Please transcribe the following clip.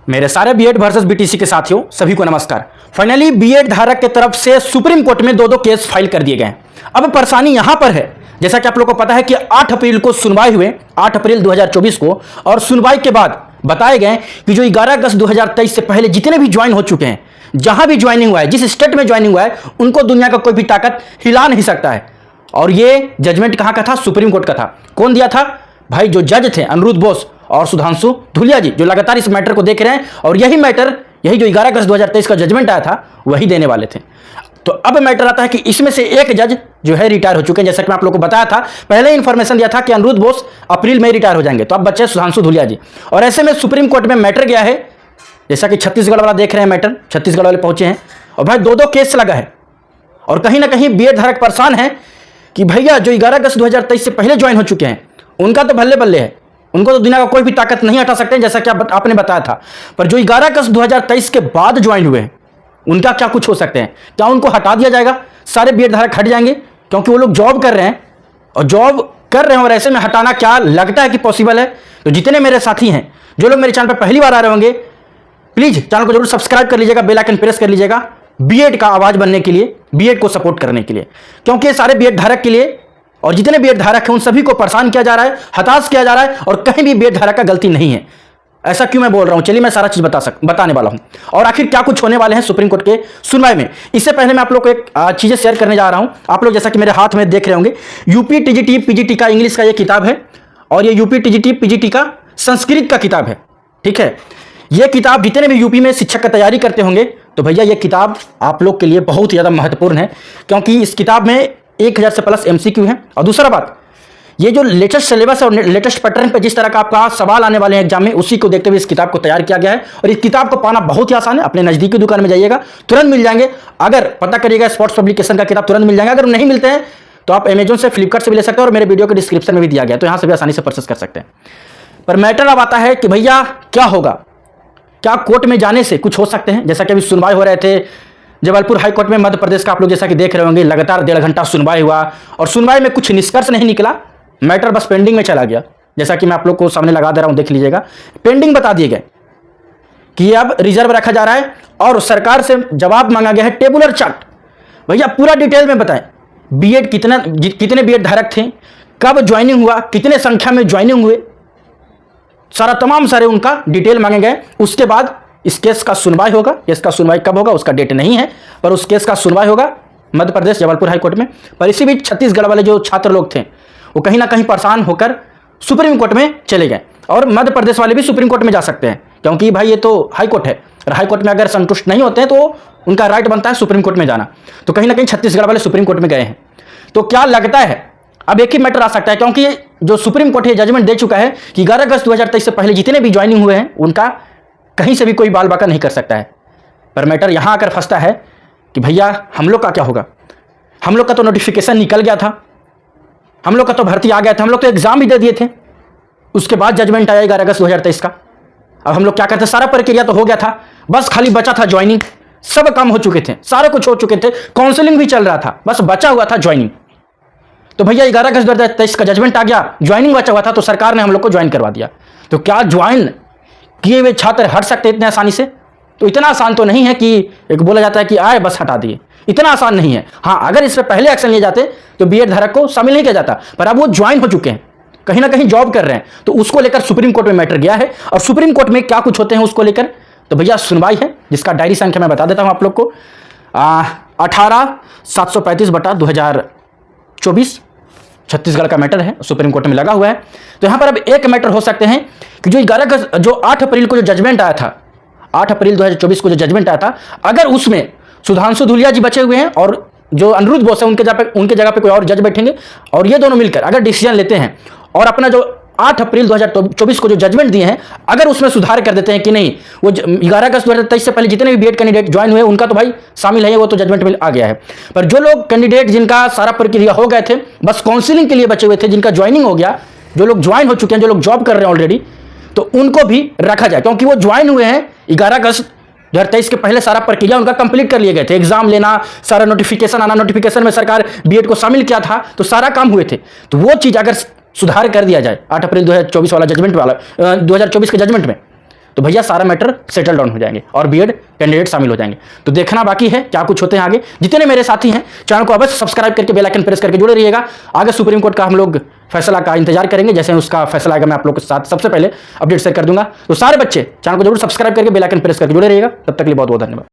मेरे सारे BEd versus BTC के साथियों सभी को नमस्कार। फाइनली बीएड धारक के तरफ से सुप्रीम कोर्ट में दो केस फाइल कर दिए गए हैं। अब परेशानी यहां पर है, जैसा कि आप लोगों को पता है कि 8 अप्रैल को सुनवाई हुए, 8 अप्रैल 2024 को, और सुनवाई के बाद बताए गए कि जो 11 अगस्त 2023 से पहले जितने भी ज्वाइन हो चुके हैं, जहां भी ज्वाइनिंग हुआ है, जिस स्टेट में ज्वाइनिंग हुआ है, उनको दुनिया का कोई भी ताकत हिला नहीं सकता है। और ये जजमेंट कहां का था? सुप्रीम कोर्ट का था। कौन दिया था? भाई जो जज थे अनिरुद्ध बोस और सुधांशु धुलिया जी, जो लगातार इस मैटर को देख रहे हैं, और यही मैटर, यही जो 11 अगस्त 2023 का जजमेंट आया था, वही देने वाले थे। तो अब मैटर आता है कि इसमें से एक जज जो है रिटायर हो चुके हैं। जैसा कि मैं आप लोगों को बताया था, पहले इंफॉर्मेशन दिया था कि अनिरुद्ध बोस अप्रैल में रिटायर हो जाएंगे, तो अब बच्चे सुधांशु धुलिया जी। और ऐसे में सुप्रीम कोर्ट में मैटर गया है, जैसा कि छत्तीसगढ़ वाला देख रहे हैं मैटर, छत्तीसगढ़ वाले पहुंचे हैं, और भाई दो केस लगा है। और कहीं ना कहीं बीएड धारक परेशान है कि भैया जो 11 अगस्त 2023 से पहले ज्वाइन हो चुके हैं, उनका तो बल्ले बल्ले है, उनको तो दुनिया का कोई भी ताकत नहीं हटा सकते हैं, जैसा कि आपने बताया था। पर जो 11 अगस्त 2023 के बाद ज्वाइन हुए हैं, उनका क्या कुछ हो सकते हैं? क्या उनको हटा दिया जाएगा? सारे बीएड धारक हट जाएंगे क्योंकि वो लोग जॉब कर रहे हैं, और ऐसे में हटाना क्या लगता है कि पॉसिबल है? तो जितने मेरे साथी हैं, जो लोग मेरे चैनल पर पहली बार आ रहे होंगे, प्लीज चैनल को जरूर सब्सक्राइब कर लीजिएगा, बेल आइकन प्रेस कर लीजिएगा, बीएड का आवाज बनने के लिए, बीएड को सपोर्ट करने के लिए। क्योंकि सारे बीएड धारक के लिए, और जितने बीएड धारक हैं उन सभी को परेशान किया जा रहा है, हताश किया जा रहा है, और कहीं भी बीएड धारक का गलती नहीं है। ऐसा क्यों मैं बोल रहा हूं? चलिए मैं सारा चीज बताने वाला हूं, और आखिर क्या कुछ होने वाले हैं सुप्रीम कोर्ट के सुनवाई में। इससे पहले मैं आप लोग को एक चीजें शेयर करने जा रहा हूं। आप लोग जैसा कि मेरे हाथ में देख रहे होंगे, यूपी टीजीटी पीजीटी का इंग्लिश का ये किताब है, और ये यूपी टीजीटी पीजीटी का संस्कृत का किताब है। ठीक है, ये किताब जितने भी यूपी में शिक्षक का तैयारी करते होंगे, तो भैया ये किताब आप लोग के लिए बहुत ज़्यादा महत्वपूर्ण है, क्योंकि इस किताब में 1000 से प्लस एमसीक्यू है। और दूसरा बात, ये जो लेटेस्ट सिलेबस और लेटेस्ट पैटर्न पे जिस तरह का आपका सवाल आने वाले हैं एग्जाम में, उसी को देखते हुए इस किताब को तैयार किया गया है। और इस किताब को पाना बहुत ही आसान है। अपने नजदीकी दुकान में जाइएगा, तुरंत मिल जाएंगे। अगर पता करिएगा स्पोर्ट्स पब्लिकेशन का किताब, तुरंत मिल जाएगा। अगर नहीं मिलते हैं तो आप अमेजोन से, फ्लिपकार्ट से भी ले सकते हैं, और मेरे वीडियो के डिस्क्रिप्शन में भी दिया गया, तो यहाँ से भी आसानी से परचेस कर सकते हैं। पर मैटर अब आता है कि भैया क्या होगा? क्या कोर्ट में जाने से कुछ हो सकते हैं? जैसा कि अभी सुनवाई हो रहे थे जबलपुर हाई कोर्ट में मध्य प्रदेश का, आप लोग जैसा कि देख रहे होंगे, लगातार 1.5 घंटा सुनवाई हुआ, और सुनवाई में कुछ निष्कर्ष नहीं निकला, मैटर बस पेंडिंग में चला गया। जैसा कि मैं आप लोग को सामने लगा दे रहा हूं, देख लीजिएगा। पेंडिंग बता दिए गए कि अब रिजर्व रखा जा रहा है, और सरकार से जवाब मांगा गया है टेबुलर चार्ट। भैया पूरा डिटेल में बताएं, बीएड कितने बीएड धारक थे, कब ज्वाइनिंग हुआ, कितने संख्या में ज्वाइनिंग हुए, तमाम सारे उनका डिटेल मांगे गए। उसके बाद इस केस का सुनवाई होगा। केस का सुनवाई कब होगा उसका डेट नहीं है, पर उस केस का सुनवाई होगा मध्य प्रदेश जबलपुर हाई कोर्ट में। पर इसी बीच छत्तीसगढ़ वाले जो छात्र लोग थे, वो कहीं ना कहीं परेशान होकर सुप्रीम कोर्ट में चले गए, और मध्य प्रदेश वाले भी सुप्रीम कोर्ट में जा सकते हैं, क्योंकि भाई ये तो हाई कोर्ट है, और हाई कोर्ट में अगर संतुष्ट नहीं होते हैं तो उनका राइट बनता है सुप्रीम कोर्ट में जाना। तो कहीं ना कहीं छत्तीसगढ़ वाले सुप्रीम कोर्ट में गए हैं। तो क्या लगता है अब एक ही मैटर आ सकता है, क्योंकि जो सुप्रीम कोर्ट है जजमेंट दे चुका है कि 11 अगस्त 2023 से पहले जितने भी ज्वाइनिंग हुए हैं, उनका कहीं से भी कोई बाल बाका नहीं कर सकता है। पर मैटर यहां आकर फंसता है कि भैया हम लोग का क्या होगा? हम लोग का तो नोटिफिकेशन निकल गया था, हम लोग का तो भर्ती आ गया था, हम लोग तो एग्जाम भी दे दिए थे, उसके बाद जजमेंट आया 11 अगस्त 2023 का। अब हम लोग क्या करते? सारा प्रक्रिया तो हो गया था, बस खाली बचा था ज्वाइनिंग। सब काम हो चुके थे, सारे कुछ हो चुके थे, काउंसलिंग भी चल रहा था, बस बचा हुआ था ज्वाइनिंग। तो भैया 11 अगस्त 2023 का जजमेंट आ गया, ज्वाइनिंग बचा हुआ था, तो सरकार ने हम लोग को ज्वाइन करवा दिया। तो क्या ज्वाइन किए हुए छात्र हट सकते इतने आसानी से? तो इतना आसान तो नहीं है कि एक बोला जाता है कि आए बस हटा दिए, इतना आसान नहीं है। हाँ, अगर इस पर पहले एक्शन लिए जाते तो बीएड धारक को शामिल नहीं किया जाता, पर अब वो ज्वाइन हो चुके हैं, कहीं ना कहीं जॉब कर रहे हैं, तो उसको लेकर सुप्रीम कोर्ट में मैटर गया है। और सुप्रीम कोर्ट में क्या कुछ होते हैं उसको लेकर, तो भैया सुनवाई है, जिसका डायरी संख्या मैं बता देता हूं आप लोग को, 18/735/2024 छत्तीसगढ़ का मैटर है, सुप्रीम कोर्ट में लगा हुआ है। तो यहां पर अब एक मैटर हो सकते हैं कि जो 8 अप्रैल को जो जजमेंट आया था, 8 अप्रैल 2024 को जो जजमेंट आया था, अगर उसमें सुधांशु धुलिया जी बचे हुए हैं और जो अनिरुद्ध बोस है उनके जगह पे कोई और जज बैठेंगे, और ये दोनों मिलकर अगर डिसीजन लेते हैं, और अपना जो 8 अप्रैल 2024 को जो जजमेंट दिए हैं, अगर उसमें सुधार कर देते हैं कि नहीं, वो 11 अगस्त 2023 से पहले जितने भी बीएड कैंडिडेट ज्वाइन हुए उनका तो भाई शामिल है, वो तो जजमेंट में आ गया है। पर जो लोग कैंडिडेट जिनका सारा प्रक्रिया हो गए थे, बस काउंसिलिंग के लिए बचे हुए थे, जिनका ज्वाइनिंग हो गया, जो लोग ज्वाइन हो चुके हैं, जो लोग जॉब कर रहे हैं ऑलरेडी, तो उनको भी रखा जाए, क्योंकि वो ज्वाइन हुए हैं 11 अगस्त 2023 के पहले। सारा प्रक्रिया उनका कंप्लीट कर लिए गए थे, एग्जाम लेना, सारा नोटिफिकेशन आना, नोटिफिकेशन में सरकार बीएड को शामिल किया था, तो सारा काम हुए थे। तो वो चीज अगर सुधार कर दिया जाए 8 अप्रैल 2024 वाला जजमेंट वाला 2024 के जजमेंट में, तो भैया सारा मैटर सेटल डाउन हो जाएंगे और बीएड कैंडिडेट शामिल हो जाएंगे। तो देखना बाकी है क्या कुछ होते हैं आगे। जितने मेरे साथी हैं चैनल को अवश्य सब्सक्राइब करके बेल आइकन प्रेस करके जुड़े रहिएगा। आगे सुप्रीम कोर्ट का हम लोग फैसला का इंतजार करेंगे, जैसे उसका फैसला आएगा मैं आप लोग के साथ सबसे पहले अपडेट शेयर कर दूंगा। तो सारे बच्चे चैनल को जरूर सब्सक्राइब करके बेल आइकन प्रेस करके जुड़े रहिएगा। तब तक के लिए बहुत बहुत धन्यवाद।